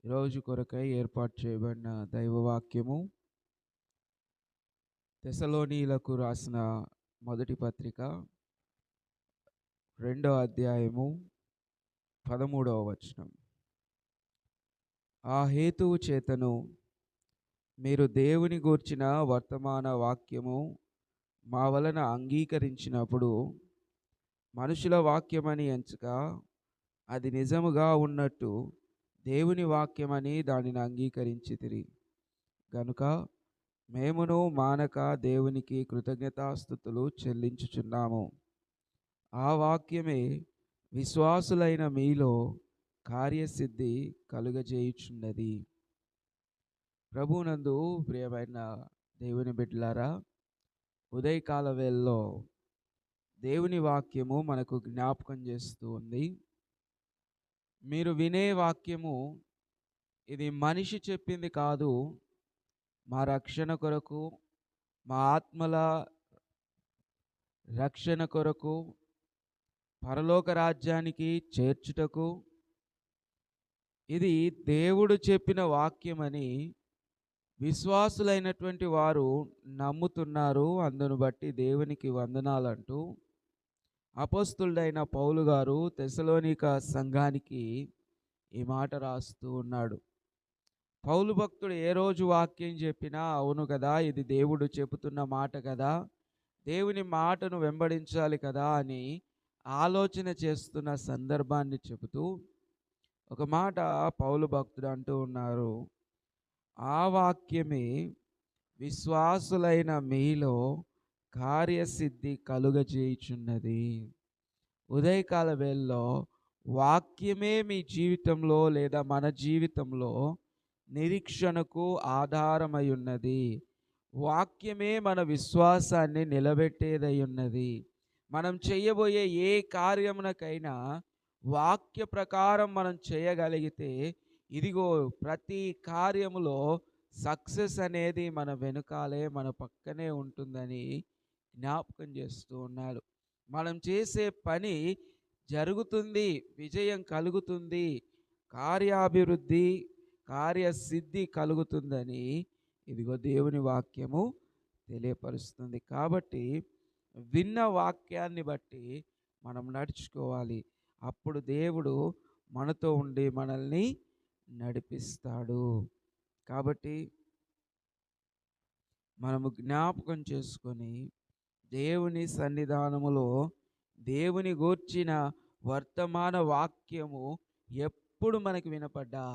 ఈరోజు కొరకై ఏర్పాటు చేయబడిన దైవవాక్యము తెస్సలోనీయులకు రాసిన మొదటి పత్రిక 2వ అధ్యాయము 13వ వచనం. ఆ హేతువు చేతను మీరు దేవుని గూర్చిన వర్తమాన వాక్యము మా వలన అంగీకరించినప్పుడు మనుషుల వాక్యమని ఎంచక అది నిజముగా ఉన్నట్టు దేవుని వాక్యమని దానిని అంగీకరించితిరి గనుక మేమును మానక దేవునికి కృతజ్ఞతాస్తుతులు చెల్లించుచున్నాము. ఆ వాక్యమే విశ్వాసులైన మీలో కార్యసిద్ధి కలుగజేయుచున్నది. ప్రభువునందు ప్రియమైన దేవుని బిడ్డలారా, ఉదయకాల వేళలో దేవుని వాక్యము మనకు జ్ఞాపకం చేస్తూ ఉంది. మీరు వినే వాక్యము ఇది మనిషి చెప్పింది కాదు, మా రక్షణ కొరకు, మా ఆత్మల రక్షణ కొరకు, పరలోక రాజ్యానికి చేర్చుటకు ఇది దేవుడు చెప్పిన వాక్యమని విశ్వాసులైనటువంటి వారు నమ్ముతున్నారు. అందును బట్టి దేవునికి వందనాలంటూ అపోస్తలుడైన పౌలు గారు తెస్సలోనిక సంఘానికి ఈ మాట రాస్తూ ఉన్నాడు. పౌలు భక్తుడు ఏ రోజు వాక్యం చెప్పినా అవును కదా, ఇది దేవుడు చెబుతున్న మాట కదా, దేవుని మాటను వెంబడించాలి కదా అని ఆలోచన చేస్తున్న సందర్భాన్ని చెబుతూ ఒక మాట పౌలు భక్తుడు అంటూ ఉన్నారు. ఆ వాక్యమే విశ్వాసులైన మీలో కార్యసిద్ధి కలుగజేయుచున్నది. ఉదయకాల వేళలో వాక్యమే మీ జీవితంలో లేదా మన జీవితంలో నిరీక్షణకు ఆధారమై ఉన్నది. వాక్యమే మన విశ్వాసాన్ని నిలబెట్టేదై ఉన్నది. మనం చేయబోయే ఏ కార్యమునకైనా వాక్య ప్రకారం మనం చేయగలిగితే ఇదిగో ప్రతి కార్యములో సక్సెస్ అనేది మన వెనుకాలే మన పక్కనే ఉంటుందని జ్ఞాపకం చేస్తూ ఉన్నాడు. మనం చేసే పని జరుగుతుంది, విజయం కలుగుతుంది, కార్యాభివృద్ధి కార్యసిద్ధి కలుగుతుందని ఇదిగో దేవుని వాక్యము తెలియపరుస్తుంది. కాబట్టి విన్న వాక్యాన్ని బట్టి మనం నడుచుకోవాలి. అప్పుడు దేవుడు మనతో ఉండి మనల్ని నడిపిస్తాడు. కాబట్టి మనము జ్ఞాపకం చేసుకొని దేవుని సన్నిధానములో దేవుని గూర్చిన వర్తమాన వాక్యము ఎప్పుడు మనకు వినపడ్డా